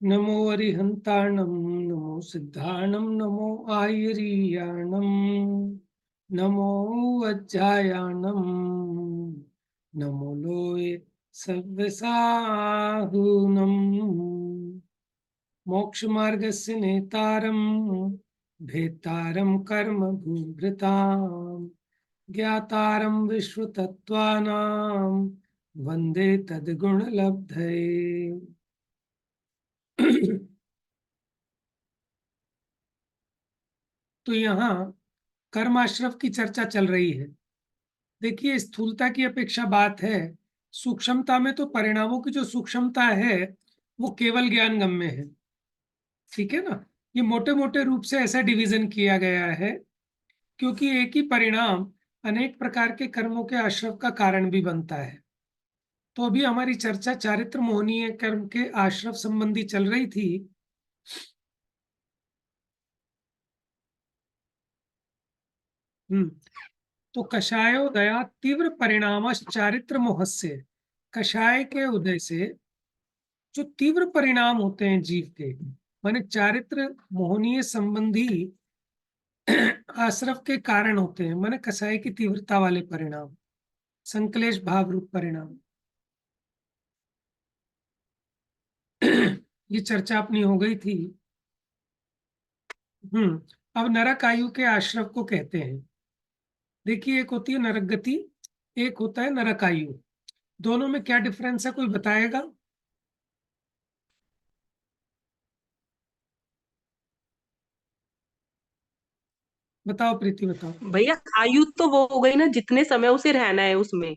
नमो अरिहंताणं नमो सिद्धाणं नमो आयर्याणं नमो वज्रायाणं नमो लोये सव्यसाहुनं मोक्षमार्गस्य नेतारं भेतारं कर्म भूभृतां ज्ञातारं विश्वतत्त्वानां वन्दे तद्गुणलब्धये। तो यहाँ कर्माश्रव की चर्चा चल रही है। देखिए, स्थूलता की अपेक्षा बात है, सूक्ष्मता में तो परिणामों की जो सूक्ष्मता है वो केवल ज्ञान गम्य है। ठीक है ना। ये मोटे मोटे रूप से ऐसा डिवीजन किया गया है क्योंकि एक ही परिणाम अनेक प्रकार के कर्मों के आश्रव का कारण भी बनता है। तो अभी हमारी चर्चा चारित्र मोहनीय कर्म के आश्रव संबंधी चल रही थी। तो कषायोदया तीव्र परिणाम चारित्र मोहस्य, कषाय के उदय से जो तीव्र परिणाम होते हैं जीव के, माने चारित्र मोहनीय संबंधी आश्रव के कारण होते हैं, माने कषाय की तीव्रता वाले परिणाम, संकलेश भाव रूप परिणाम। ये चर्चा अपनी हो गई थी। अब नरक आयु के आश्रव को कहते हैं। देखिए, एक होती है नरक गति, एक होता है नरक आयु। दोनों में क्या डिफरेंस है, कोई बताएगा? बताओ प्रीति, बताओ। भैया, आयु तो वो हो गई ना, जितने समय उसे रहना है उसमें।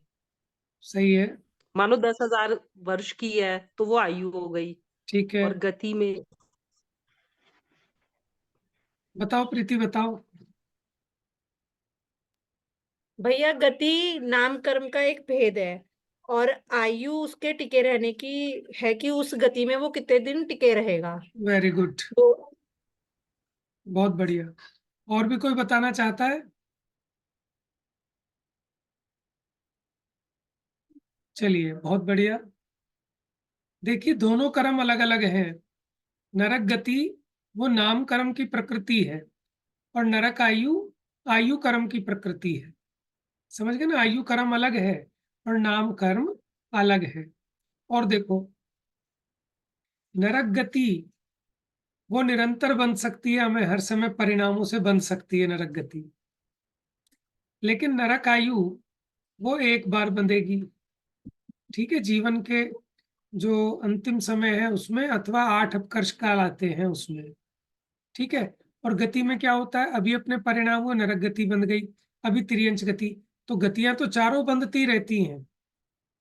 सही है। मानो 10,000 वर्ष की है तो वो आयु हो गई। ठीक है, और गति में। बताओ प्रीति, बताओ। भैया, गति नाम कर्म का एक भेद है, और आयु उसके टिके रहने की है कि उस गति में वो कितने दिन टिके रहेगा। वेरी गुड, तो बहुत बढ़िया। और भी कोई बताना चाहता है? चलिए, बहुत बढ़िया। देखिए, दोनों कर्म अलग अलग हैं। नरक गति वो नाम कर्म की प्रकृति है, और नरक आयु आयु कर्म की प्रकृति है। समझ गए ना, आयु कर्म अलग है और नाम कर्म अलग है। और देखो, नरक गति वो निरंतर बन सकती है, हमें हर समय परिणामों से बन सकती है नरक गति। लेकिन नरक आयु वो एक बार बंधेगी। ठीक है, जीवन के जो अंतिम समय है उसमें, अथवा 8 अपकर्ष काल आते हैं उसमें। ठीक है। और गति में क्या होता है, अभी अपने परिणाम हुए, नरक गति बंध गई, अभी त्रियंच गति। तो गतियां तो चारों बंधती रहती हैं,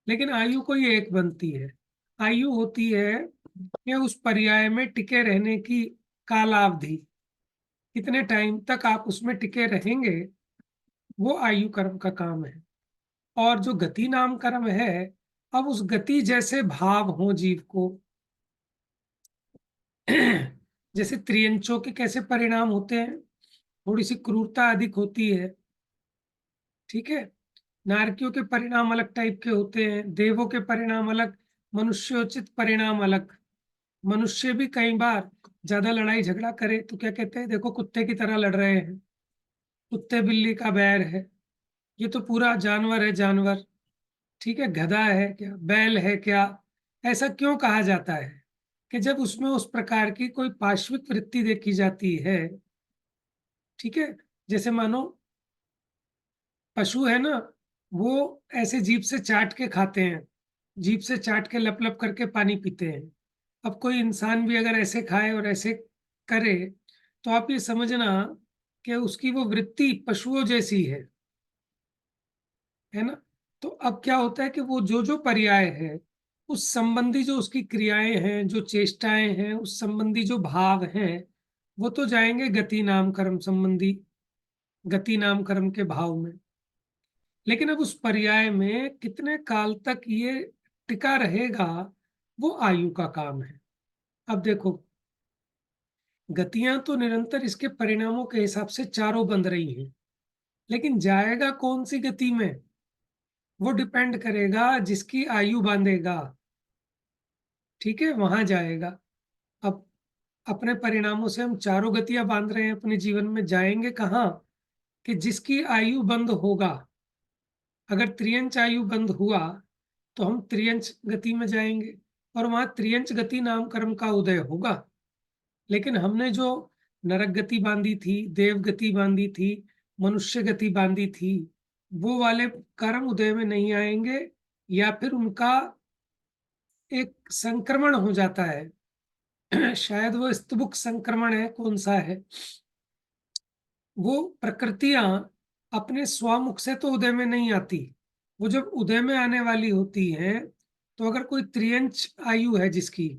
लेकिन आयु कोई एक बनती है। आयु होती है कि उस पर्याय में टिके रहने की कालावधि, कितने टाइम तक आप उसमें टिके रहेंगे, वो आयु कर्म का काम है। और जो गति नाम कर्म है, अब उस गति जैसे भाव हो जीव को। जैसे त्रियंचों के कैसे परिणाम होते हैं, थोड़ी सी क्रूरता अधिक होती है। ठीक है। नारकियों के परिणाम अलग टाइप के होते हैं, देवों के परिणाम अलग, मनुष्योचित परिणाम अलग। मनुष्य भी कई बार ज्यादा लड़ाई झगड़ा करे तो क्या कहते हैं, देखो कुत्ते की तरह लड़ रहे हैं, कुत्ते बिल्ली का बैर है। ये तो पूरा जानवर है, जानवर। ठीक है, गधा है क्या, बैल है क्या? ऐसा क्यों कहा जाता है? कि जब उसमें उस प्रकार की कोई पार्श्विक वृत्ति देखी जाती है। ठीक है। जैसे मानो पशु है ना, वो ऐसे जीभ से चाट के खाते हैं, जीभ से चाट के लप लप करके पानी पीते हैं। अब कोई इंसान भी अगर ऐसे खाए और ऐसे करे, तो आप ये समझना कि उसकी वो वृत्ति पशुओं जैसी है ना। तो अब क्या होता है कि वो जो जो पर्याय है, उस संबंधी जो उसकी क्रियाएं हैं, जो चेष्टाएं हैं, उस संबंधी जो भाव हैं, वो तो जाएंगे गति नाम कर्म संबंधी, गति नाम कर्म के भाव में। लेकिन अब उस पर्याय में कितने काल तक ये टिका रहेगा, वो आयु का काम है। अब देखो, गतियां तो निरंतर इसके परिणामों के हिसाब से चारों बंध रही हैं, लेकिन जाएगा कौन सी गति में, वो डिपेंड करेगा जिसकी आयु बांधेगा। ठीक है, वहां जाएगा। अब अपने परिणामों से हम चारों गतियां बांध रहे हैं अपने जीवन में, जाएंगे कहाँ? कि जिसकी आयु बंद होगा, अगर त्रियंच आयु बंद हुआ तो हम त्रियंच गति में जाएंगे और वहां त्रियंच गति नाम कर्म का उदय होगा। लेकिन हमने जो नरक गति बांधी थी, देव गति बांधी थी, मनुष्य गति बांधी थी, वो वाले कर्म उदय में नहीं आएंगे, या फिर उनका एक संक्रमण हो जाता है शायद वो स्तुबुक संक्रमण है, कौन सा है, वो प्रकृतियां अपने स्वामुख से तो उदय में नहीं आती। वो जब उदय में आने वाली होती है तो अगर कोई त्रियंच आयु है जिसकी,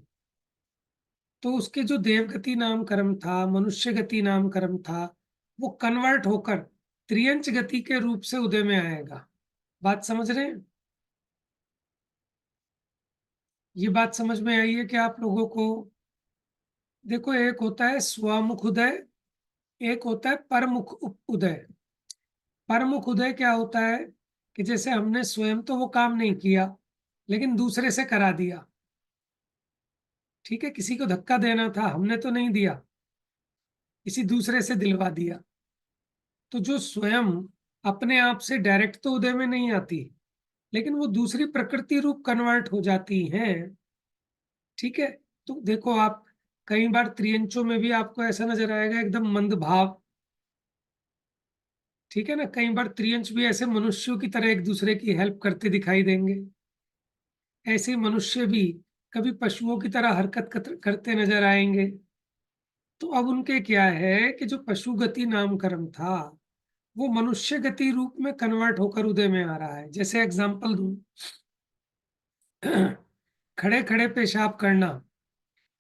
तो उसके जो देवगति नाम कर्म था, मनुष्य गति नाम कर्म था, वो कन्वर्ट होकर त्रियंच गति के रूप से उदय में आएगा। बात समझ रहे हैं? ये बात समझ में आई है कि आप लोगों को? देखो, एक होता है स्वमुख उदय, एक होता है परमुख उदय। परमुख उदय क्या होता है? कि जैसे हमने स्वयं तो वो काम नहीं किया, लेकिन दूसरे से करा दिया। ठीक है, किसी को धक्का देना था, हमने तो नहीं दिया, किसी दूसरे से दिलवा दिया। तो जो स्वयं अपने आप से डायरेक्ट तो उदय में नहीं आती, लेकिन वो दूसरी प्रकृति रूप कन्वर्ट हो जाती हैं। ठीक है, तो देखो आप कई बार त्रियंचों में भी आपको ऐसा नजर आएगा एकदम मंद भाव। ठीक है ना, कई बार त्रियंच भी ऐसे मनुष्यों की तरह एक दूसरे की हेल्प करते दिखाई देंगे। ऐसे मनुष्य भी कभी पशुओं की तरह हरकत करते नजर आएंगे। तो अब उनके क्या है कि जो पशु गति नाम कर्म था वो मनुष्य गति रूप में कन्वर्ट होकर उदय में आ रहा है। जैसे एग्जांपल दूं, खड़े खड़े पेशाब करना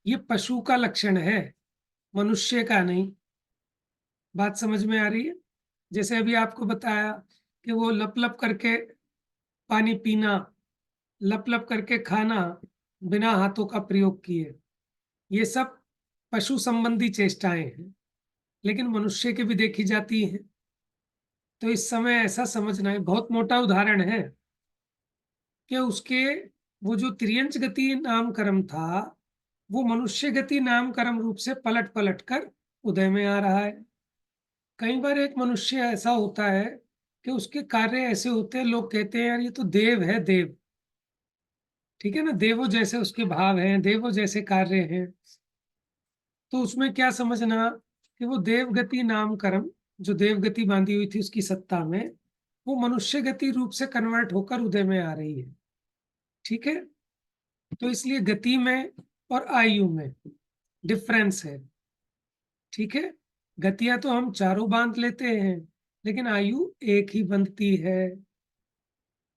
ये पशु का लक्षण है, मनुष्य का नहीं। बात समझ में आ रही है? जैसे अभी आपको बताया कि वो लप लप करके पानी पीना, लप लप करके खाना बिना हाथों का प्रयोग किए, ये सब पशु संबंधी चेष्टाएं हैं, लेकिन मनुष्य की भी देखी जाती हैं। तो इस समय ऐसा समझना है, बहुत मोटा उदाहरण है कि उसके वो जो त्रियंच गति नाम कर्म था वो मनुष्य गति नाम कर्म रूप से पलट पलट कर उदय में आ रहा है। कई बार एक मनुष्य ऐसा होता है कि उसके कार्य ऐसे होते हैं, लोग कहते हैं यार ये तो देव है, देव। ठीक है ना, देवों जैसे उसके भाव हैं, देवों जैसे कार्य हैं। तो उसमें क्या समझना कि वो देवगति नाम कर्म, जो देवगति बांधी हुई थी उसकी सत्ता में, वो मनुष्य गति रूप से कन्वर्ट होकर उदय में आ रही है। ठीक है, तो इसलिए गति में और आयु में डिफरेंस है। ठीक है, गतियां तो हम चारों बांध लेते हैं, लेकिन आयु एक ही बंधती है।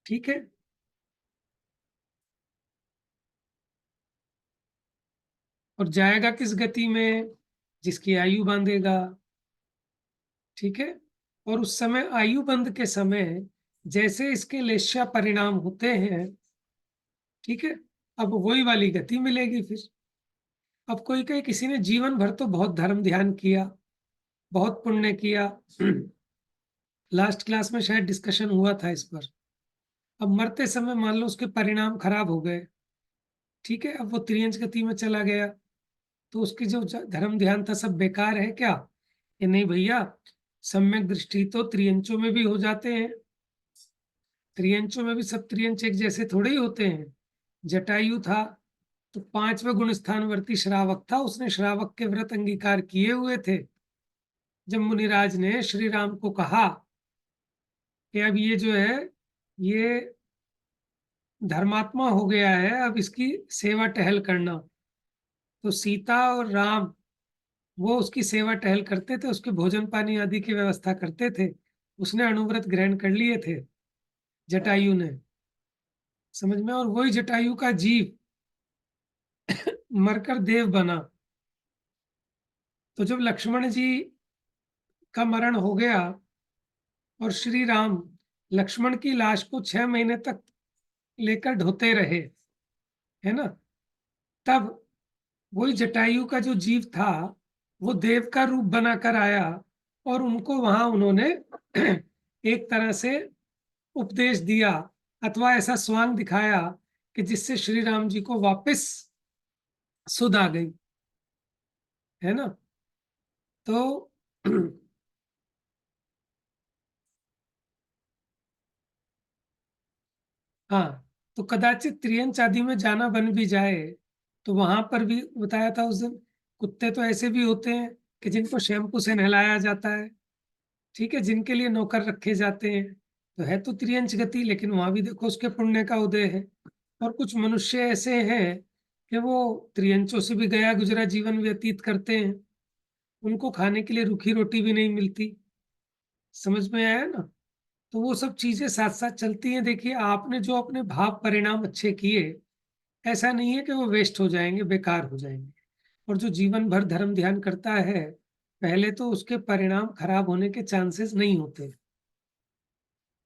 ठीक है, और जाएगा किस गति में? जिसकी आयु बांधेगा। ठीक है, और उस समय आयु बंध के समय जैसे इसके लेश्या परिणाम होते हैं, ठीक है, अब वही वाली गति मिलेगी फिर। अब कोई कहे किसी ने जीवन भर तो बहुत धर्म ध्यान किया, बहुत पुण्य किया लास्ट क्लास में शायद डिस्कशन हुआ था इस पर। अब मरते समय मान लो उसके परिणाम खराब हो गए। ठीक है, अब वो त्रियंच गति में चला गया, तो उसकी जो धर्म ध्यान था सब बेकार है क्या? ये नहीं भैया, सम्यक दृष्टि तो त्रियंचों में भी हो जाते हैं। त्रियंचों में भी सब त्रियंच एक जैसे थोड़े ही होते हैं। जटायु था तो 5वें गुण स्थानवर्ती श्रावक था, उसने श्रावक के व्रत अंगीकार किए हुए थे। जब मुनिराज ने श्री राम को कहा कि अब ये जो है ये धर्मात्मा हो गया है, अब इसकी सेवा टहल करना, तो सीता और राम वो उसकी सेवा टहल करते थे, उसके भोजन पानी आदि की व्यवस्था करते थे। उसने अणुव्रत ग्रहण कर लिए थे जटायु ने, समझ में? और वही जटायु का जीव मरकर देव बना। तो जब लक्ष्मण जी का मरण हो गया और श्री राम लक्ष्मण की लाश को 6 महीने तक लेकर ढोते रहे, है ना, तब वही जटायु का जो जीव था वो देव का रूप बनाकर आया और उनको वहां उन्होंने एक तरह से उपदेश दिया अथवा ऐसा स्वांग दिखाया कि जिससे श्री राम जी को वापस सुध आ गई। है ना। तो हाँ, तो कदाचित त्रियंच आदि में जाना बन भी जाए, तो वहां पर भी बताया था उस दिन, कुत्ते तो ऐसे भी होते हैं कि जिनको शैम्पू से नहलाया जाता है, ठीक है, जिनके लिए नौकर रखे जाते हैं, तो है तो त्रियंच गति, लेकिन वहां भी देखो उसके पुण्य का उदय है। और कुछ मनुष्य ऐसे हैं कि वो त्रियंचों से भी गया गुजरा जीवन व्यतीत करते हैं, उनको खाने के लिए रूखी रोटी भी नहीं मिलती। समझ में आया ना। तो वो सब चीजें साथ साथ चलती हैं। देखिए, आपने जो अपने भाव परिणाम अच्छे किए, ऐसा नहीं है कि वो वेस्ट हो जाएंगे, बेकार हो जाएंगे। और जो जीवन भर धर्म ध्यान करता है, पहले तो उसके परिणाम खराब होने के चांसेस नहीं होते,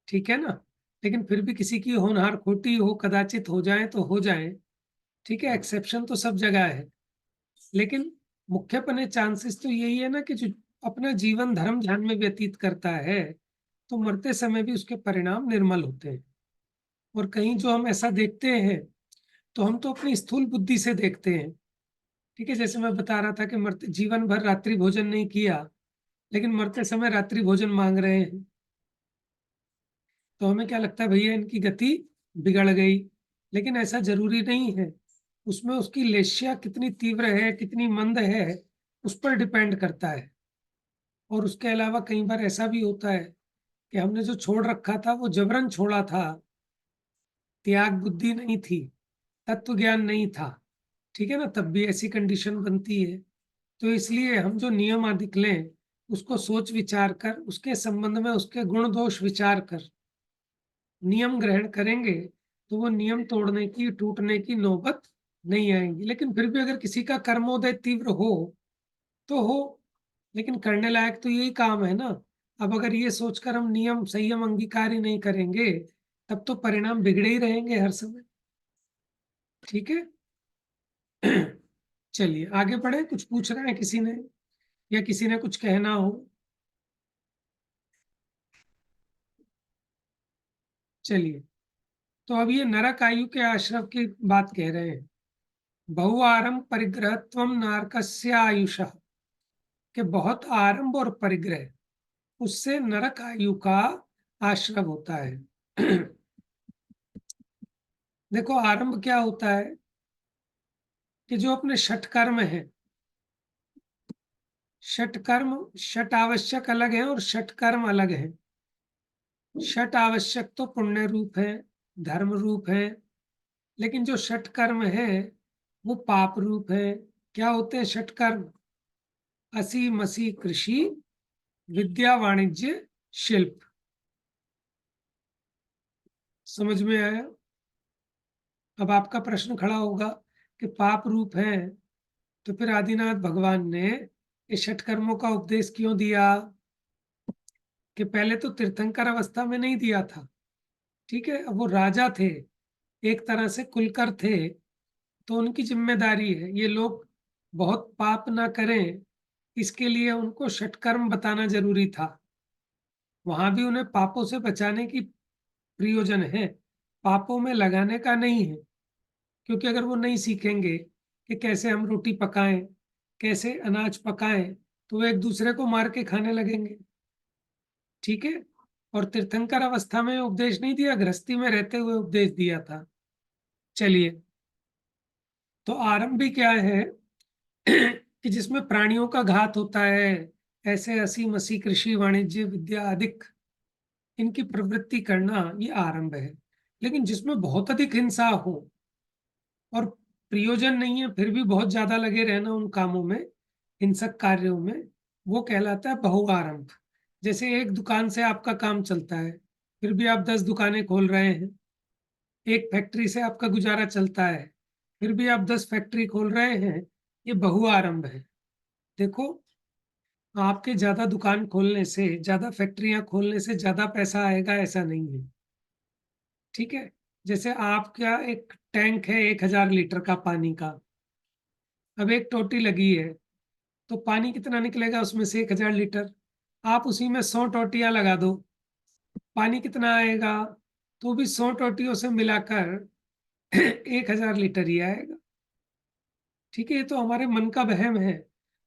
ठीक है ना। लेकिन फिर भी किसी की होनहार खोटी हो, कदाचित हो जाए तो हो जाए, ठीक है, एक्सेप्शन तो सब जगह है। लेकिन मुख्यपने चांसेस तो यही है ना कि जो अपना जीवन धर्म ध्यान में व्यतीत करता है, तो मरते समय भी उसके परिणाम निर्मल होते हैं। और कहीं जो हम ऐसा देखते हैं, तो हम तो अपनी स्थूल बुद्धि से देखते हैं, ठीक है। जैसे मैं बता रहा था कि मरते जीवन भर रात्रि भोजन नहीं किया, लेकिन मरते समय रात्रि भोजन मांग रहे हैं, तो हमें क्या लगता है, भैया इनकी गति बिगड़ गई। लेकिन ऐसा जरूरी नहीं है, उसमें उसकी लेश्या कितनी तीव्र है, कितनी मंद है, उस पर डिपेंड करता है। और उसके अलावा कई बार ऐसा भी होता है कि हमने जो छोड़ रखा था वो जबरन छोड़ा था, त्याग बुद्धि नहीं थी, तत्व ज्ञान नहीं था, ठीक है ना, तब भी ऐसी कंडीशन बनती है। तो इसलिए हम जो नियम आदि लें, उसको सोच विचार कर, उसके संबंध में उसके गुण दोष विचार कर नियम ग्रहण करेंगे, तो वो नियम तोड़ने की, टूटने की नौबत नहीं आएगी। लेकिन फिर भी अगर किसी का कर्मोदय तीव्र हो तो हो, लेकिन करने लायक तो यही काम है ना। अब अगर ये सोचकर हम नियम संयम अंगीकार ही नहीं करेंगे, तब तो परिणाम बिगड़े ही रहेंगे हर समय, ठीक है। चलिए आगे बढ़े, कुछ पूछ रहे हैं किसी ने, या किसी ने कुछ कहना हो। चलिए, तो अब ये नरक आयु के आश्रम की बात कह रहे हैं। बहुआरंभ परिग्रहत्वम नारकस्य आयुषः, के बहुत आरंभ और परिग्रह, उससे नरक आयु का आश्रय होता है। देखो, आरंभ क्या होता है कि जो अपने षट कर्म है, षट कर्म, षट आवश्यक अलग है और षट कर्म अलग है। षट आवश्यक तो पुण्य रूप है, धर्म रूप है, लेकिन जो षट कर्म है वो पाप रूप है। क्या होते हैं षट कर्म? असी मसी कृषि, विद्या वाणिज्य शिल्प। समझ में आया। अब आपका प्रश्न खड़ा होगा कि पाप रूप है, तो फिर आदिनाथ भगवान ने इस षट कर्मों का उपदेश क्यों दिया? कि पहले तो तीर्थंकर अवस्था में नहीं दिया था, ठीक है। अब वो राजा थे, एक तरह से कुलकर थे, तो उनकी जिम्मेदारी है ये लोग बहुत पाप ना करें, इसके लिए उनको षटकर्म बताना जरूरी था। वहां भी उन्हें पापों से बचाने की प्रयोजन है, पापों में लगाने का नहीं है। क्योंकि अगर वो नहीं सीखेंगे कि कैसे हम रोटी पकाएं, कैसे अनाज पकाएं, तो वो एक दूसरे को मार के खाने लगेंगे, ठीक है। और तीर्थंकर अवस्था में उपदेश नहीं दिया, गृहस्थी में रहते हुए उपदेश दिया था। चलिए, तो आरंभ भी क्या है कि जिसमें प्राणियों का घात होता है, ऐसे असी मसी कृषि वाणिज्य विद्या अधिक, इनकी प्रवृत्ति करना, ये आरंभ है। लेकिन जिसमें बहुत अधिक हिंसा हो और प्रयोजन नहीं है, फिर भी बहुत ज्यादा लगे रहना उन कामों में, हिंसक कार्यों में, वो कहलाता है बहुआरंभ। जैसे एक दुकान से आपका काम चलता है, फिर भी आप 10 दुकानें खोल रहे हैं। एक फैक्ट्री से आपका गुजारा चलता है, फिर भी आप 10 फैक्ट्री खोल रहे हैं, ये बहुआरंभ है। देखो, आपके ज्यादा दुकान खोलने से, ज्यादा फैक्ट्रियां खोलने से ज्यादा पैसा आएगा ऐसा नहीं है, ठीक है। जैसे आपका एक टैंक है 1000 लीटर का पानी का, अब एक टोटी लगी है, तो पानी कितना निकलेगा उसमें से? 1000 लीटर। आप उसी में 100 टोटियां लगा दो, पानी कितना आएगा? तो भी 100 टोटियों से मिलाकर 1000 लीटर ही आएगा, ठीक है। ये तो हमारे मन का वहम है।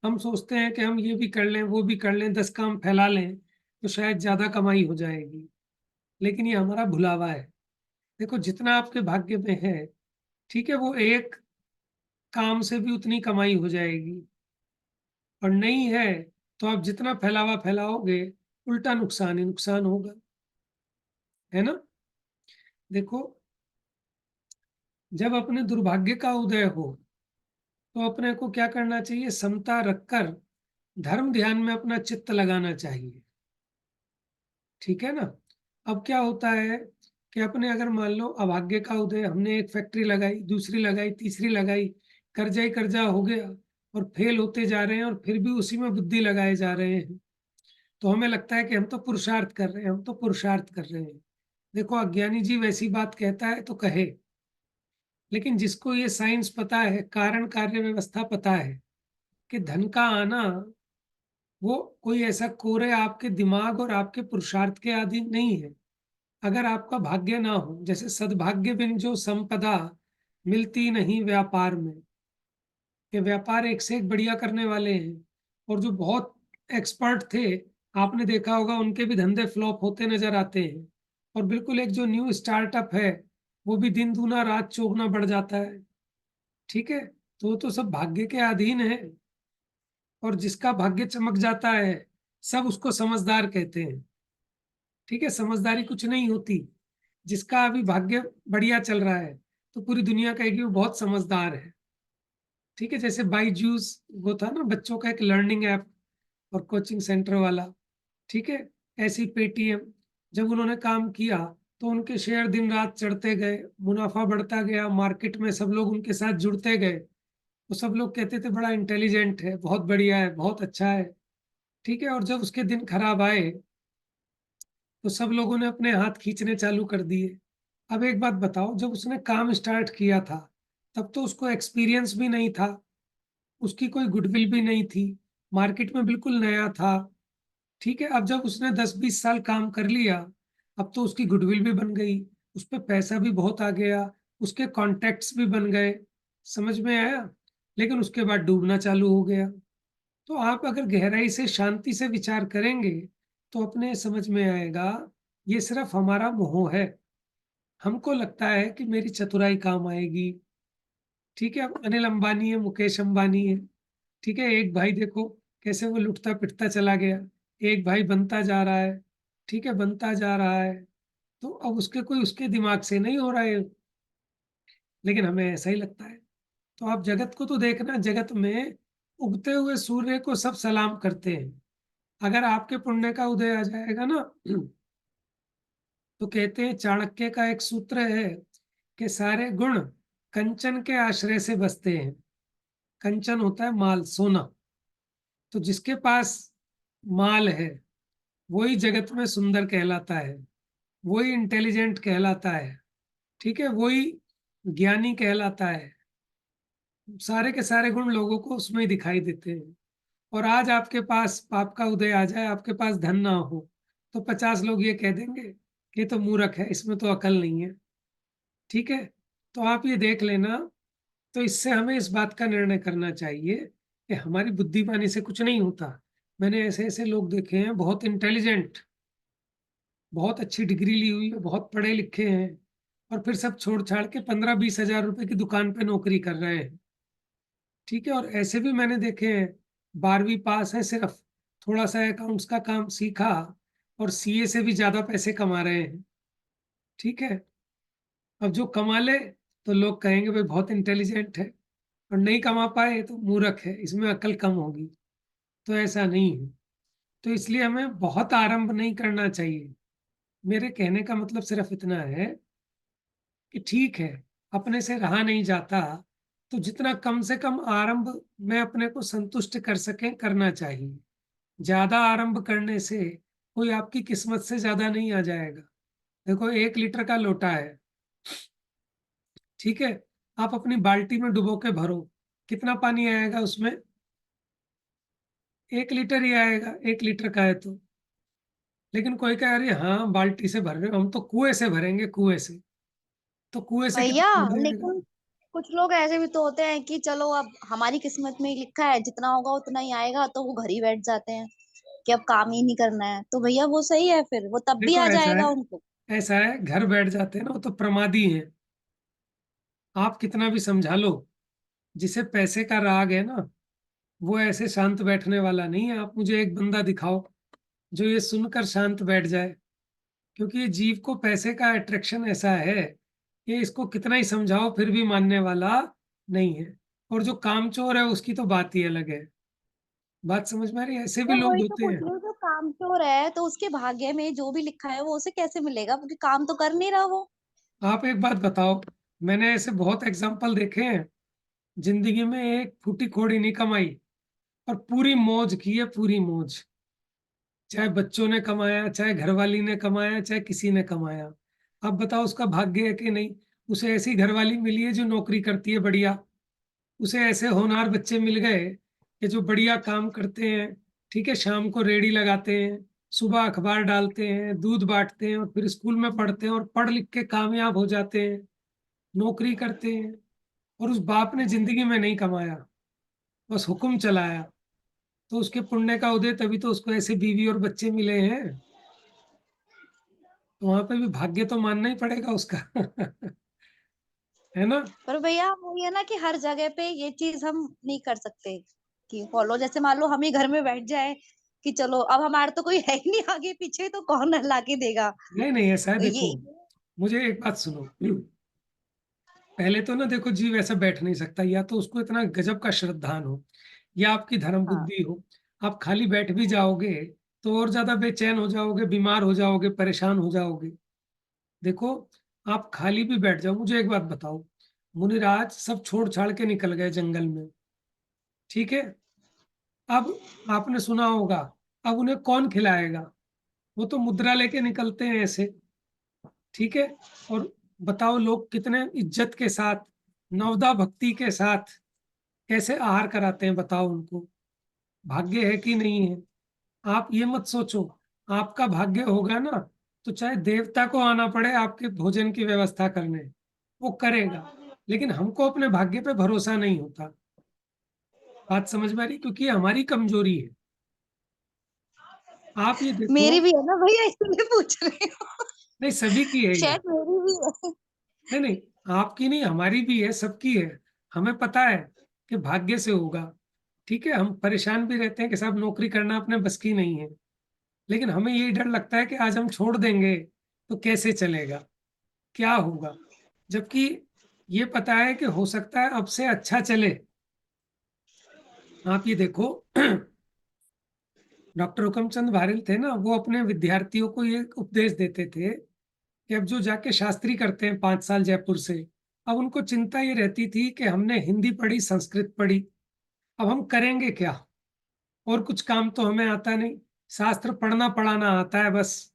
हम सोचते हैं कि हम ये भी कर लें, वो भी कर लें, 10 काम फैला लें तो शायद ज्यादा कमाई हो जाएगी, लेकिन ये हमारा भुलावा है। देखो, जितना आपके भाग्य में है, ठीक है, वो एक काम से भी उतनी कमाई हो जाएगी, और नहीं है तो आप जितना फैलावा फैलाओगे उल्टा नुकसान ही नुकसान होगा, है ना। देखो, जब अपने दुर्भाग्य का उदय हो तो अपने को क्या करना चाहिए, समता रखकर धर्म ध्यान में अपना चित्त लगाना चाहिए, ठीक है ना। अब क्या होता है कि अपने अगर मान लो अभाग्य का उदय, हमने एक फैक्ट्री लगाई, दूसरी लगाई, तीसरी लगाई, कर्जा ही कर्जा हो गया और फेल होते जा रहे हैं, और फिर भी उसी में बुद्धि लगाए जा रहे हैं, तो हमें लगता है कि हम तो पुरुषार्थ कर रहे हैं, हम तो पुरुषार्थ कर रहे हैं। देखो, अज्ञानी जीव ऐसी बात कहता है तो कहे, लेकिन जिसको ये साइंस पता है, कारण कार्य व्यवस्था पता है कि धन का आना वो कोई ऐसा कोरे आपके दिमाग और आपके पुरुषार्थ के अधीन नहीं है। अगर आपका भाग्य ना हो, जैसे सद्भाग्य बिन जो संपदा मिलती नहीं व्यापार में, ये व्यापार एक से एक बढ़िया करने वाले हैं, और जो बहुत एक्सपर्ट थे, आपने देखा होगा, उनके भी धंधे फ्लॉप होते नजर आते हैं, और बिल्कुल एक जो न्यू स्टार्टअप है वो भी दिन दूना रात चौगुना बढ़ जाता है, ठीक है। तो वो तो सब भाग्य के अधीन है, और जिसका भाग्य चमक जाता है सब उसको समझदार कहते हैं, ठीक है। समझदारी कुछ नहीं होती, जिसका अभी भाग्य बढ़िया चल रहा है तो पूरी दुनिया कहेगी वो बहुत समझदार है, ठीक है। जैसे बाईजूस, वो था ना बच्चों का एक लर्निंग ऐप और कोचिंग सेंटर वाला, ठीक है। ऐसी पेटीएम, जब उन्होंने काम किया तो उनके शेयर दिन रात चढ़ते गए, मुनाफा बढ़ता गया, मार्केट में सब लोग उनके साथ जुड़ते गए, तो सब लोग कहते थे बड़ा इंटेलिजेंट है, बहुत बढ़िया है, बहुत अच्छा है, ठीक है। और जब उसके दिन खराब आए तो सब लोगों ने अपने हाथ खींचने चालू कर दिए। अब एक बात बताओ, जब उसने काम स्टार्ट किया था तब तो उसको एक्सपीरियंस भी नहीं था, उसकी कोई गुडविल भी नहीं थी, मार्केट में बिल्कुल नया था, ठीक है। अब जब उसने 10-20 साल काम कर लिया, अब तो उसकी गुडविल भी बन गई, उस पर पैसा भी बहुत आ गया, उसके कॉन्टेक्ट्स भी बन गए, समझ में आया। लेकिन उसके बाद डूबना चालू हो गया। तो आप अगर गहराई से शांति से विचार करेंगे तो अपने समझ में आएगा ये सिर्फ हमारा मोह है। हमको लगता है कि मेरी चतुराई काम आएगी, ठीक है। अब अनिल अंबानी है, मुकेश अंबानी है, ठीक है, एक भाई देखो कैसे वो लुटता पिटता चला गया, एक भाई बनता जा रहा है, ठीक है, बनता जा रहा है। तो अब उसके कोई उसके दिमाग से नहीं हो रहा है, लेकिन हमें ऐसा ही लगता है। तो आप जगत को तो देखना, जगत में उगते हुए सूर्य को सब सलाम करते हैं। अगर आपके पुण्य का उदय आ जाएगा ना, तो कहते हैं, चाणक्य का एक सूत्र है कि सारे गुण कंचन के आश्रय से बसते हैं। कंचन होता है माल, सोना। तो जिसके पास माल है वही जगत में सुंदर कहलाता है, वही इंटेलिजेंट कहलाता है, ठीक है, वही ज्ञानी कहलाता है। सारे के सारे गुण लोगों को उसमें ही दिखाई देते हैं। और आज आपके पास पाप का उदय आ जाए, आपके पास धन ना हो, तो 50 लोग ये कह देंगे कि ये तो मूर्ख है, इसमें तो अकल नहीं है, ठीक है। तो आप ये देख लेना। तो इससे हमें इस बात का निर्णय करना चाहिए कि हमारी बुद्धिमानी से कुछ नहीं होता। मैंने ऐसे ऐसे लोग देखे हैं, बहुत इंटेलिजेंट, बहुत अच्छी डिग्री ली हुई है, बहुत पढ़े लिखे हैं, और फिर सब छोड़ छाड़ के 15-20 हजार रुपए की दुकान पे नौकरी कर रहे हैं, ठीक है। और ऐसे भी मैंने देखे हैं, 12वीं पास है सिर्फ, थोड़ा सा अकाउंट्स का काम सीखा और सीए से भी ज्यादा पैसे कमा रहे हैं, ठीक है। अब जो कमा ले तो लोग कहेंगे भाई बहुत इंटेलिजेंट है, और नहीं कमा पाए तो मूर्ख है, इसमें अकल कम होगी। तो ऐसा नहीं है। तो इसलिए हमें बहुत आरंभ नहीं करना चाहिए। मेरे कहने का मतलब सिर्फ इतना है कि ठीक है, अपने से रहा नहीं जाता तो जितना कम से कम आरंभ में अपने को संतुष्ट कर सके करना चाहिए। ज्यादा आरंभ करने से कोई आपकी किस्मत से ज्यादा नहीं आ जाएगा। देखो, 1 लीटर का लोटा है, ठीक है, आप अपनी बाल्टी में डुबो के भरो, कितना पानी आएगा उसमें? 1 लीटर ही आएगा, 1 लीटर का है तो। लेकिन कोई कहे अरे हाँ बाल्टी से भर रहे हो, हम तो कुएं से भरेंगे, कुएं से। तो कुएं से भैया कितना दूर आएगा? लेकिन कुछ लोग ऐसे भी तो होते हैं कि चलो अब हमारी किस्मत में ही लिखा है, जितना होगा उतना ही आएगा, तो वो घर ही बैठ जाते हैं कि अब काम ही नहीं करना है। तो भैया वो सही है, फिर वो तब भी देखो आ ऐसा जाएगा है, उनको। ऐसा है, घर बैठ जाते हैं ना वो तो प्रमादी हैं। आप कितना भी समझा लो, जिसे पैसे का राग है ना, वो ऐसे शांत बैठने वाला नहीं है। आप मुझे एक बंदा दिखाओ जो ये सुनकर शांत बैठ जाए। क्योंकि ये जीव को पैसे का अट्रैक्शन ऐसा है कि इसको कितना ही समझाओ फिर भी मानने वाला नहीं है। और जो कामचोर है उसकी तो बात ही अलग है। बात समझ में आ रही है? ऐसे भी तो लोग वही तो होते पूछ हैं। रही हूँ, जो कामचोर है तो उसके भाग्य में जो भी लिखा है वो उसे कैसे मिलेगा, क्योंकि काम तो कर नहीं रहा वो। आप एक बात बताओ, मैंने ऐसे बहुत एग्जाम्पल देखे हैं, जिंदगी में एक फूटी कोड़ी नहीं कमाई और पूरी मौज की है, पूरी मौज। चाहे बच्चों ने कमाया, चाहे घरवाली ने कमाया, चाहे किसी ने कमाया। अब बताओ उसका भाग्य है कि नहीं? उसे ऐसी घरवाली मिली है जो नौकरी करती है बढ़िया, उसे ऐसे होनहार बच्चे मिल गए कि जो बढ़िया काम करते हैं। ठीक है, शाम को रेड़ी लगाते हैं, सुबह अखबार डालते हैं, दूध बांटते हैं, और फिर स्कूल में पढ़ते हैं और पढ़ लिख के कामयाब हो जाते हैं, नौकरी करते हैं। और उस बाप ने जिंदगी में नहीं कमाया, बस हुक्म चलाया। तो उसके पुण्य का उदय, तभी तो उसको ऐसे बीवी और बच्चे मिले हैं। तो वहां पे भी भाग्य तो मानना ही पड़ेगा उसका। है ना? पर भैया वही है ना कि हर जगह पे ये चीज हम नहीं कर सकते कि फॉलो। जैसे मान लो हम ही घर में बैठ जाए कि चलो अब हमारा तो कोई है ही नहीं आगे पीछे, तो कौन ला के देगा नहीं नहीं, ऐसा है, ये। देखो मुझे एक बात सुनो। पहले तो ना देखो, जीव ऐसा बैठ नहीं सकता, या तो उसको इतना गजब का श्रद्धान हो, या आपकी धर्म हाँ, बुद्धि हो। आप खाली बैठ भी जाओगे तो और ज्यादा बेचैन हो जाओगे, बीमार हो जाओगे, परेशान हो जाओगे। देखो, आप खाली भी बैठ जाओ, मुझे एक बात बताओ, मुनिराज सब छोड़ छाड़ के निकल गए जंगल में। ठीक है, अब आपने सुना होगा, अब उन्हें कौन खिलाएगा? वो तो मुद्रा लेके निकलते हैं ऐसे। ठीक है, और बताओ लोग कितने इज्जत के साथ, नवदा भक्ति के साथ कैसे आहार कराते हैं, बताओ उनको। भाग्य है कि नहीं है? आप ये मत सोचो, आपका भाग्य होगा ना, तो चाहे देवता को आना पड़े आपके भोजन की व्यवस्था करने, वो करेगा। लेकिन हमको अपने भाग्य पे भरोसा नहीं होता। बात समझ में आ रही? क्योंकि ये हमारी कमजोरी है। आप ये देखो, मेरी भी है ना भैया, इसलिए पूछ रही हूँ। नहीं सभी की है ये। शायद मेरी भी है। नहीं नहीं, आपकी नहीं, हमारी भी है, सबकी है। हमें पता है कि भाग्य से होगा। ठीक है, हम परेशान भी रहते हैं कि साहब नौकरी करना अपने बस की नहीं है। लेकिन हमें यही डर लगता है कि आज हम छोड़ देंगे तो कैसे चलेगा, क्या होगा। जबकि ये पता है कि हो सकता है अब से अच्छा चले। आप ये देखो, डॉक्टर हुकमचंद भारिल थे ना, वो अपने विद्यार्थियों को ये उपदेश देते थे कि अब जो जाके शास्त्री करते हैं 5 साल जयपुर से, अब उनको चिंता ये रहती थी कि हमने हिंदी पढ़ी, संस्कृत पढ़ी, अब हम करेंगे क्या? और कुछ काम तो हमें आता नहीं, शास्त्र पढ़ना पढ़ाना आता है बस।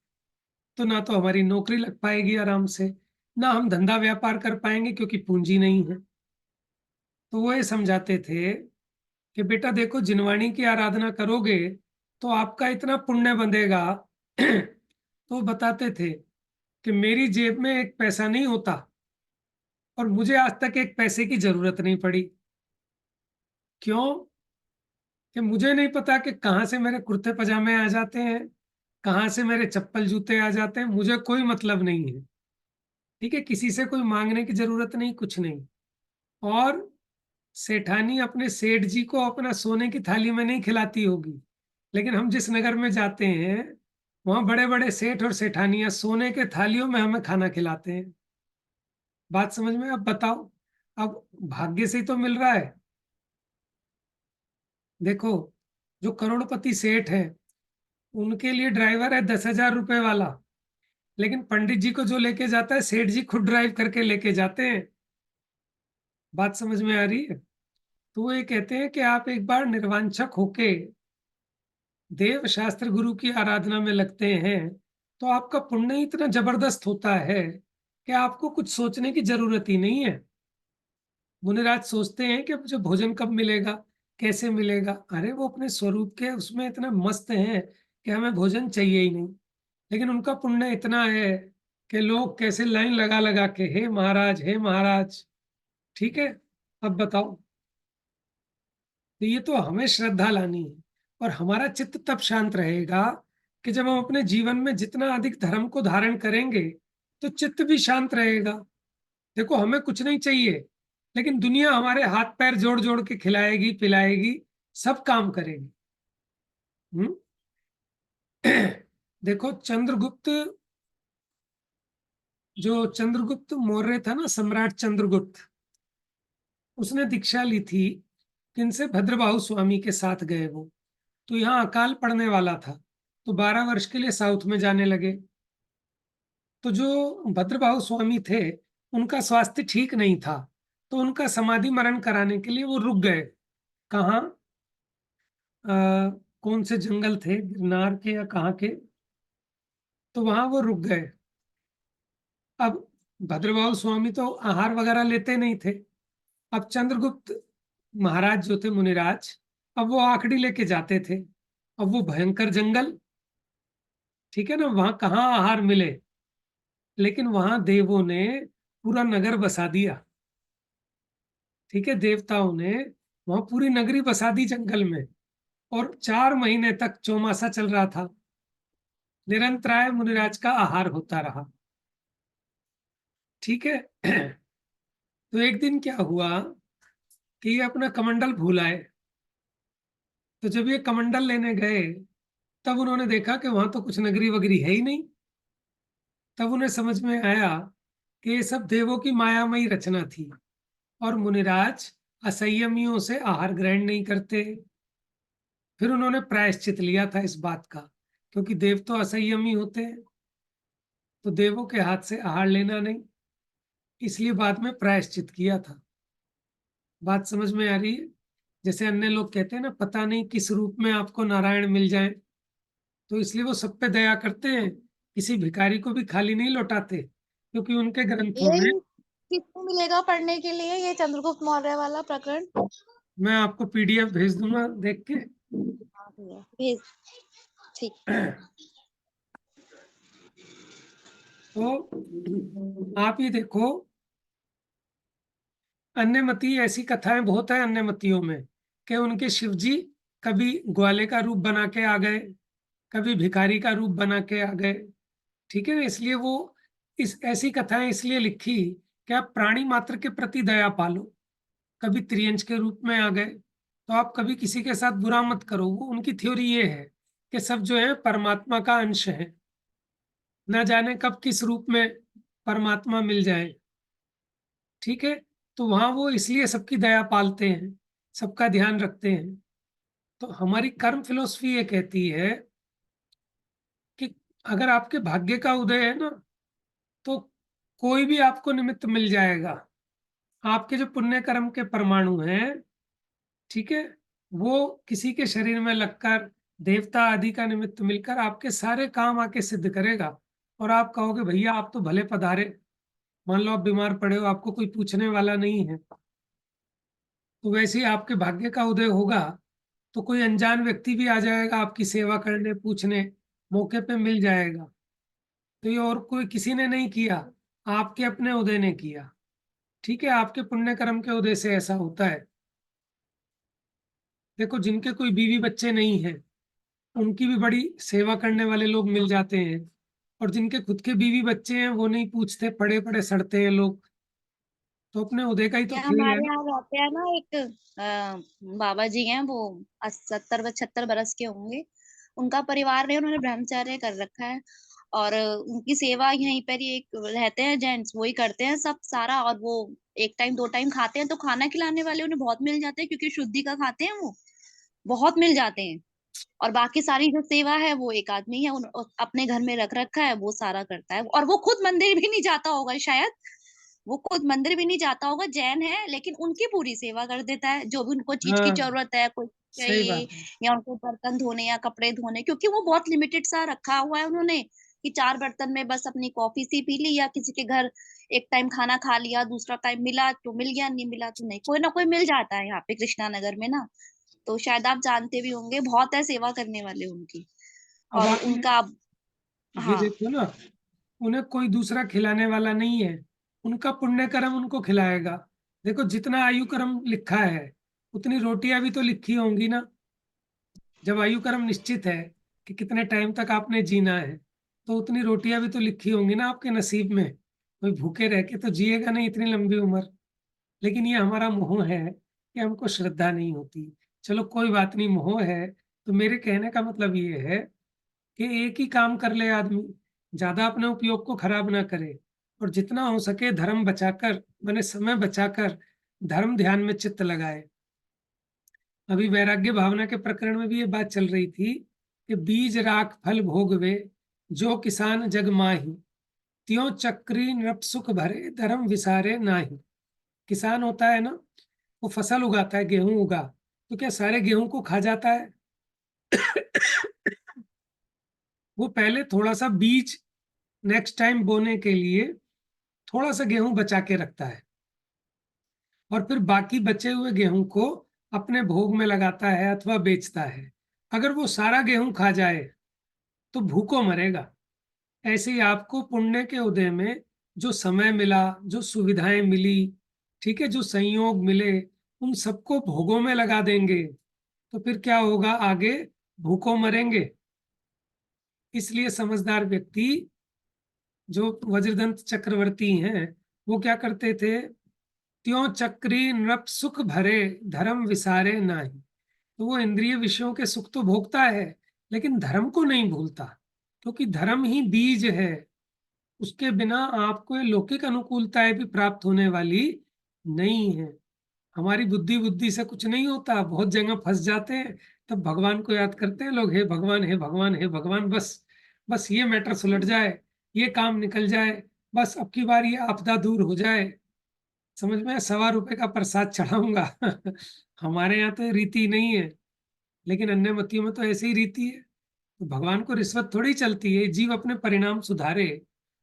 तो ना तो हमारी नौकरी लग पाएगी आराम से, ना हम धंधा व्यापार कर पाएंगे क्योंकि पूंजी नहीं है। तो वो ये समझाते थे कि बेटा देखो, जिनवाणी की आराधना करोगे तो आपका इतना पुण्य बंधेगा। तो बताते थे कि मेरी जेब में एक पैसा नहीं होता और मुझे आज तक एक पैसे की जरूरत नहीं पड़ी। क्यों? कि मुझे नहीं पता कि कहाँ से मेरे कुर्ते पजामे आ जाते हैं, कहाँ से मेरे चप्पल जूते आ जाते हैं, मुझे कोई मतलब नहीं है। ठीक है, किसी से कोई मांगने की जरूरत नहीं, कुछ नहीं। और सेठानी अपने सेठ जी को अपना सोने की थाली में नहीं खिलाती होगी, लेकिन हम जिस नगर में जाते हैं वहां बड़े बड़े सेठ और सेठानियां सोने के थालियों में हमें खाना खिलाते हैं। बात समझ में? अब बताओ, अब भाग्य से ही तो मिल रहा है। देखो, जो करोड़पति सेठ है उनके लिए ड्राइवर है 10,000 रुपए वाला, लेकिन पंडित जी को जो लेके जाता है सेठ जी खुद ड्राइव करके लेके जाते हैं। बात समझ में आ रही है? तो वो ये कहते हैं कि आप एक बार निर्वांछक होके देव शास्त्र गुरु की आराधना में लगते हैं तो आपका पुण्य ही इतना जबरदस्त होता है कि आपको कुछ सोचने की जरूरत ही नहीं है। मुनिराज सोचते हैं कि मुझे भोजन कब मिलेगा, कैसे मिलेगा। अरे वो अपने स्वरूप के उसमें इतना मस्त हैं कि हमें भोजन चाहिए ही नहीं। लेकिन उनका पुण्य इतना है कि लोग कैसे लाइन लगा लगा के, हे महाराज, हे महाराज। ठीक है, अब बताओ। तो ये तो हमें श्रद्धा लानी है, और हमारा चित्त तब शांत रहेगा कि जब हम अपने जीवन में जितना अधिक धर्म को धारण करेंगे तो चित्त भी शांत रहेगा। देखो, हमें कुछ नहीं चाहिए, लेकिन दुनिया हमारे हाथ पैर जोड़ जोड़ के खिलाएगी, पिलाएगी, सब काम करेगी। हम्म। देखो, चंद्रगुप्त मौर्य था ना, सम्राट चंद्रगुप्त, उसने दीक्षा ली थी किनसे? भद्रबाहु स्वामी के साथ गए वो। तो यहाँ अकाल पड़ने वाला था, तो 12 वर्ष के लिए साउथ में जाने लगे। तो जो भद्रबाहु स्वामी थे, उनका स्वास्थ्य ठीक नहीं था, तो उनका समाधि मरण कराने के लिए वो रुक गए। कहाँ? कौन से जंगल थे, गिरनार के या कहाँ के? तो वहां वो रुक गए। अब भद्रबाहु स्वामी तो आहार वगैरह लेते नहीं थे। अब चंद्रगुप्त महाराज जो थे, मुनिराज, अब वो आखड़ी लेके जाते थे। अब वो भयंकर जंगल, ठीक है ना, वहां कहाँ आहार मिले? लेकिन वहां देवों ने पूरा नगर बसा दिया। ठीक है, देवताओं ने वहां पूरी नगरी बसा दी जंगल में, और 4 महीने तक चौमासा चल रहा था। निरंतराय मुनिराज का आहार होता रहा। ठीक है। तो एक दिन क्या हुआ कि ये अपना कमंडल भूल आए। तो जब ये कमंडल लेने गए, तब उन्होंने देखा कि वहां तो कुछ नगरी वगरी है ही नहीं। तब उन्हें समझ में आया कि ये सब देवों की मायामयी रचना थी, और मुनिराज असंयमियों से आहार ग्रहण नहीं करते। फिर उन्होंने प्रायश्चित लिया था इस बात का, क्योंकि देव तो असंयमी होते हैं, तो देवों के हाथ से आहार लेना नहीं, इसलिए बाद में प्रायश्चित किया था। बात समझ में आ रही है? जैसे अन्य लोग कहते हैं ना, पता नहीं किस रूप में आपको नारायण मिल जाए, तो इसलिए वो सब पे दया करते हैं, किसी भिखारी को भी खाली नहीं लौटाते, क्योंकि उनके ग्रंथों में। ये किसको मिलेगा पढ़ने के लिए, ये चंद्रगुप्त मौर्य वाला प्रकरण? मैं आपको पीडीएफ भेज दूंगा, देख के। हाँ भैया भेज। ठीक। तो आप ये देखो, अन्यमती ऐसी कथाएं बहुत है अन्यमतियों में, कि उनके शिवजी कभी ग्वाले का रूप बना के आ गए, कभी भिखारी का रूप बना के आ गए। ठीक है ना, इसलिए वो इस ऐसी कथाएं इसलिए लिखी कि आप प्राणी मात्र के प्रति दया पालो। कभी त्रियंच के रूप में आ गए, तो आप कभी किसी के साथ बुरा मत करो। वो उनकी थ्योरी ये है कि सब जो है परमात्मा का अंश है, ना जाने कब किस रूप में परमात्मा मिल जाए। ठीक है, तो वहां वो इसलिए सबकी दया पालते हैं, सबका ध्यान रखते हैं। तो हमारी कर्म फिलोसफी ये कहती है कि अगर आपके भाग्य का उदय है ना, तो कोई भी आपको निमित्त मिल जाएगा। आपके जो पुण्य कर्म के परमाणु हैं, ठीक है, वो किसी के शरीर में लगकर देवता आदि का निमित्त मिलकर आपके सारे काम आके सिद्ध करेगा। और आप कहोगे भैया आप तो भले पधारे। मान लो आप बीमार पड़े हो, आपको कोई पूछने वाला नहीं है, तो वैसे ही आपके भाग्य का उदय होगा, तो कोई अनजान व्यक्ति भी आ जाएगा आपकी सेवा करने, पूछने, मौके पे मिल जाएगा। तो ये और कोई किसी ने नहीं किया, आपके अपने उदय ने किया। ठीक है, आपके पुण्य कर्म के उदय से ऐसा होता है। देखो, जिनके कोई बीवी बच्चे नहीं है, उनकी भी बड़ी सेवा करने वाले लोग मिल जाते हैं, और जिनके खुद के बीवी बच्चे हैं वो नहीं पूछते, पड़े पड़े सड़ते हैं लोग। तो अपने उदय का ही तो क्या खेल है हमारे ना। यहाँ रहते हैं ना, एक बाबा जी हैं, वो 70-75 बरस के होंगे। उनका परिवार है, उन्होंने ब्रह्मचर्य कर रखा है, और उनकी सेवा यहीं पर ही एक रहते हैं जेंट्स, वही करते हैं सब सारा। और वो एक टाइम 2 टाइम खाते हैं, तो खाना खिलाने वाले उन्हें बहुत मिल जाते हैं, क्योंकि शुद्धि का खाते हैं वो, बहुत मिल जाते हैं। और बाकी सारी जो सेवा है वो एक आदमी है, अपने घर में रख रखा है, वो सारा करता है। और वो खुद मंदिर भी नहीं जाता होगा शायद, वो खुद मंदिर भी नहीं जाता होगा, जैन है, लेकिन उनकी पूरी सेवा कर देता है, जो भी उनको चीज की हाँ, जरूरत है, कोई सही चाहिए, बात है। या उनको बर्तन धोने या कपड़े धोने, क्योंकि वो बहुत लिमिटेड सा रखा हुआ है उन्होंने, कि 4 बर्तन में बस अपनी कॉफी सी पी ली, या किसी के घर एक टाइम खाना खा लिया, दूसरा टाइम मिला तो मिल गया, नहीं मिला तो नहीं, कोई ना कोई मिल जाता है यहाँ पे कृष्णा नगर में ना। तो शायद आप जानते भी होंगे, बहुत है सेवा करने वाले उनकी। अब और आप उनका, ये हाँ देखो ना, उन्हें कोई दूसरा खिलाने वाला नहीं है, उनका पुण्य कर्म उनको खिलाएगा। देखो जितना आयु क्रम लिखा है उतनी रोटियां भी तो लिखी होंगी ना। जब आयु क्रम निश्चित है कि कितने टाइम तक आपने जीना है, तो उतनी रोटियां भी तो लिखी होंगी ना आपके नसीब में। कोई भूखे रह के तो जिएगा नहीं इतनी लंबी उम्र। लेकिन ये हमारा मोह है कि हमको श्रद्धा नहीं होती। चलो कोई बात नहीं, मोह है। तो मेरे कहने का मतलब ये है कि एक ही काम कर ले आदमी, ज्यादा अपने उपयोग को खराब ना करे, और जितना हो सके धर्म बचाकर, मैंने समय बचाकर धर्म ध्यान में चित्त लगाए। अभी वैराग्य भावना के प्रकरण में भी ये बात चल रही थी कि बीज राख फल भोगवे, जो किसान जग माही, त्यों चक्री नृप सुख भरे, धर्म विसारे नाही। किसान होता है ना, वो फसल उगाता है, गेहूं उगा, तो क्या सारे गेहूं को खा जाता है? वो पहले थोड़ा सा बीज नेक्स्ट टाइम बोने के लिए थोड़ा सा गेहूं बचा के रखता है, और फिर बाकी बचे हुए गेहूं को अपने भोग में लगाता है अथवा बेचता है। अगर वो सारा गेहूं खा जाए तो भूखों मरेगा। ऐसे ही आपको पुण्य के उदय में जो समय मिला, जो सुविधाएं मिली, ठीक है, जो संयोग मिले, उन सबको भोगों में लगा देंगे तो फिर क्या होगा? आगे भूखों मरेंगे। इसलिए समझदार व्यक्ति जो वज्रदंत चक्रवर्ती हैं, वो क्या करते थे? त्यों चक्री नृप सुख भरे, धर्म विसारे नाही। तो वो इंद्रिय विषयों के सुख तो भोगता है, लेकिन धर्म को नहीं भूलता, क्योंकि धर्म ही बीज है। उसके बिना आपको ये लौकिक अनुकूलताएं भी प्राप्त होने वाली नहीं है। हमारी बुद्धि बुद्धि से कुछ नहीं होता, बहुत जगह फंस जाते हैं, तब भगवान को याद करते हैं लोग, हे भगवान हे भगवान हे भगवान, बस बस ये मैटर सुलट जाए, ये काम निकल जाए, बस अब की बार ये आपदा दूर हो जाए, समझ में, 1.25 का प्रसाद चढ़ाऊंगा। हमारे यहाँ तो रीति नहीं है, लेकिन अन्य मतियों में तो ऐसी ही रीति है। तो भगवान को रिश्वत थोड़ी चलती है। जीव अपने परिणाम सुधारे,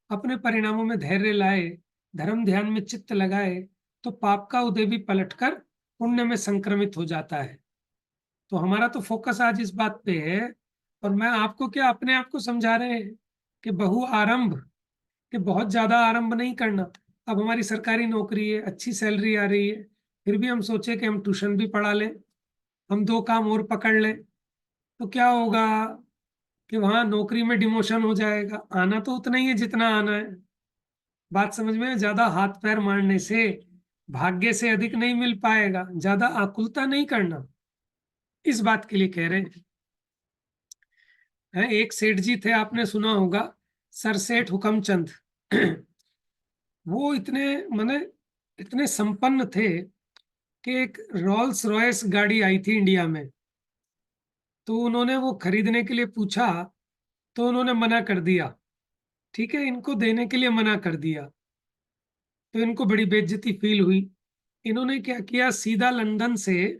अपने परिणामों में धैर्य लाए, धर्म ध्यान में चित्त लगाए, तो पाप का उदय भी पलटकर पुण्य में संक्रमित हो जाता है। तो हमारा तो फोकस आज इस बात पे है। और मैं आपको क्या, अपने आप को समझा रहे हैं कि बहु आरंभ, कि बहुत ज्यादा आरंभ नहीं करना। अब हमारी सरकारी नौकरी है, अच्छी सैलरी आ रही है, फिर भी हम सोचे कि हम ट्यूशन भी पढ़ा लें, हम 2 काम और पकड़ लें, तो क्या होगा कि वहां नौकरी में डिमोशन हो जाएगा। आना तो उतना ही है जितना आना है। बात समझ में? ज्यादा हाथ पैर मारने से भाग्य से अधिक नहीं मिल पाएगा। ज्यादा आकुलता नहीं करना, इस बात के लिए कह रहे हैं। एक सेठ जी थे, आपने सुना होगा, सर सेठ हुकमचंद। वो इतने माने इतने संपन्न थे कि एक रोल्स रॉयस गाड़ी आई थी इंडिया में, तो उन्होंने वो खरीदने के लिए पूछा, तो उन्होंने मना कर दिया। ठीक है, इनको देने के लिए मना कर दिया, तो इनको बड़ी बेइज्जती फील हुई। इन्होंने क्या किया, सीधा लंदन से,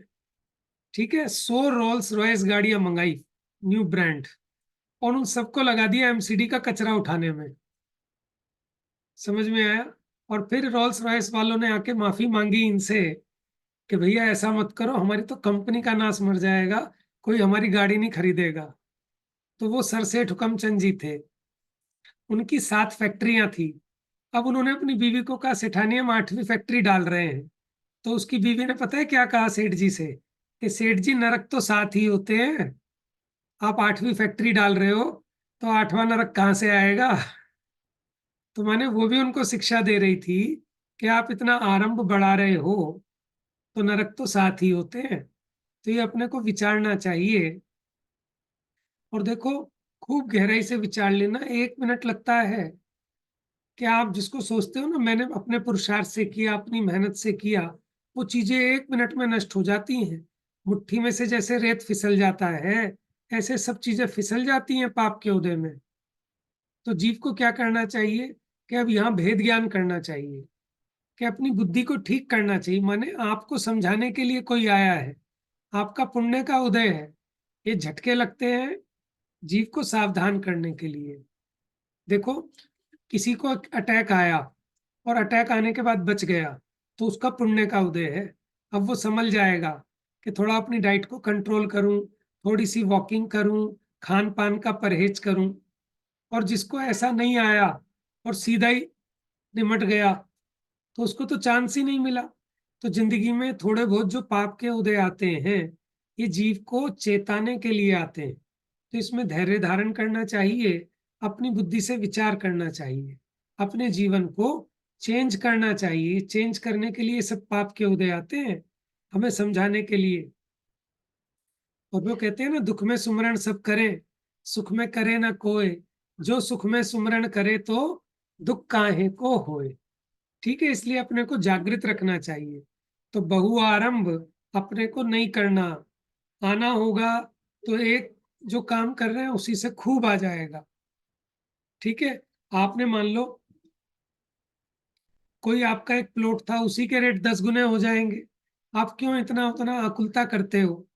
ठीक है, 100 रोल्स रॉयस गाड़ियां मंगाई, न्यू ब्रांड, और उन सबको लगा दिया एमसीडी का कचरा उठाने में। समझ में आया? और फिर रोल्स रॉयस वालों ने आके माफी मांगी इनसे कि भैया ऐसा मत करो, हमारी तो कंपनी का नाश मर जाएगा, कोई हमारी गाड़ी नहीं खरीदेगा। तो वो सर सेठ हुकमचंद जी थे, उनकी 7 फैक्ट्रियां थी। अब उन्होंने अपनी बीवी को कहा, सेठानी हम 8वीं फैक्ट्री डाल रहे हैं। तो उसकी बीवी ने पता है क्या कहा सेठ जी से? कि सेठ जी, नरक तो 7 ही होते हैं, आप 8वीं फैक्ट्री डाल रहे हो, तो 8वां नरक कहाँ से आएगा? तो मैंने वो भी उनको शिक्षा दे रही थी कि आप इतना आरंभ बढ़ा रहे हो, तो नरक तो 7 ही होते हैं। तो ये अपने को विचारना चाहिए। और देखो, खूब गहराई से विचार लेना, 1 मिनट लगता है कि आप जिसको सोचते हो ना मैंने अपने पुरुषार्थ से किया, अपनी मेहनत से किया, वो चीजें 1 मिनट में नष्ट हो जाती हैं। मुट्ठी में से जैसे रेत फिसल जाता है, ऐसे सब चीजें फिसल जाती हैं पाप के उदय में। तो जीव को क्या करना चाहिए कि अब यहाँ भेद ज्ञान करना चाहिए, कि अपनी बुद्धि को ठीक करना चाहिए। माने आपको समझाने के लिए कोई आया है, आपका पुण्य का उदय है, ये झटके लगते हैं जीव को सावधान करने के लिए। देखो, किसी को अटैक आया और अटैक आने के बाद बच गया, तो उसका पुण्य का उदय है। अब वो समझ जाएगा कि थोड़ा अपनी डाइट को कंट्रोल करूं, थोड़ी सी वॉकिंग करूं, खान पान का परहेज करूं। और जिसको ऐसा नहीं आया और सीधा ही निमट गया, तो उसको तो चांस ही नहीं मिला। तो जिंदगी में थोड़े बहुत जो पाप के उदय आते हैं, ये जीव को चेताने के लिए आते हैं। तो इसमें धैर्य धारण करना चाहिए, अपनी बुद्धि से विचार करना चाहिए, अपने जीवन को चेंज करना चाहिए। चेंज करने के लिए सब पाप के उदय आते हैं, हमें समझाने के लिए। और वो कहते हैं ना, दुख में सुमरण सब करें, सुख में करे ना कोई, जो सुख में सुमरण करे तो दुख काहे को होए। ठीक है, इसलिए अपने को जागृत रखना चाहिए। तो बहुआरंभ अपने को नहीं करना, आना होगा तो एक जो काम कर रहे हैं उसी से खूब आ जाएगा। ठीक है, आपने मान लो कोई आपका एक प्लॉट था, उसी के रेट 10 गुने हो जाएंगे, आप क्यों इतना उतना आकुलता करते हो?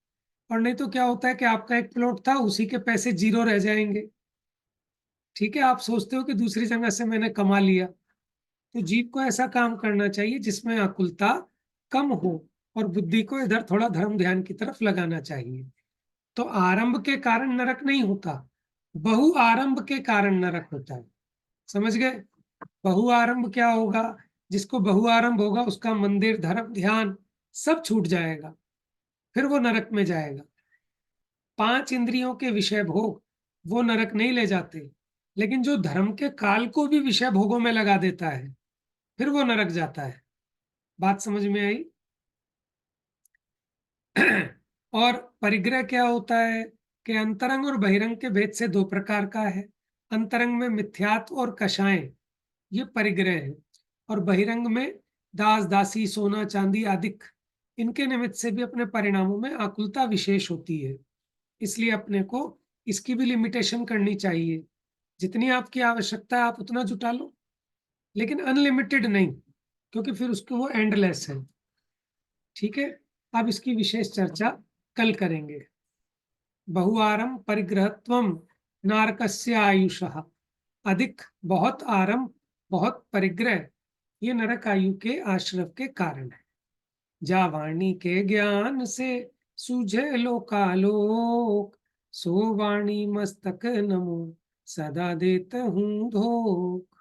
और नहीं तो क्या होता है कि आपका एक प्लॉट था, उसी के पैसे 0 रह जाएंगे। ठीक है, आप सोचते हो कि दूसरी जगह से मैंने कमा लिया। तो जीव को ऐसा काम करना चाहिए जिसमें आकुलता कम हो, और बुद्धि को इधर थोड़ा धर्म ध्यान की तरफ लगाना चाहिए। तो आरंभ के कारण नरक नहीं होता, बहु आरंभ के कारण नरक होता है। समझ गए? बहु आरंभ क्या होगा? जिसको बहु आरंभ होगा उसका मंदिर, धर्म, ध्यान सब छूट जाएगा, फिर वो नरक में जाएगा। 5 इंद्रियों के विषय भोग वो नरक नहीं ले जाते, लेकिन जो धर्म के काल को भी विषय भोगों में लगा देता है, फिर वो नरक जाता है। बात समझ में आई? और परिग्रह क्या होता है कि अंतरंग और बहिरंग के भेद से 2 प्रकार का है। अंतरंग में मिथ्यात्व और कषाय, ये परिग्रह है। और बहिरंग में दास दासी, सोना चांदी आदि, इनके निमित्त से भी अपने परिणामों में आकुलता विशेष होती है। इसलिए अपने को इसकी भी लिमिटेशन करनी चाहिए। जितनी आपकी आवश्यकता है आप उतना जुटा लो, लेकिन अनलिमिटेड नहीं, क्योंकि फिर उसको वो एंडलेस है। ठीक है, अब इसकी विशेष चर्चा कल करेंगे। बहुआरम परिग्रहत्वम नारकस्य आयुषः, अधिक, बहुत आरंभ, बहुत परिग्रह, ये नरक आयु के आश्रव के कारण है। जा वाणी के ज्ञान से सूझे लोकालोक, सो वाणी मस्तक नमो सदा देत हूँ धोख।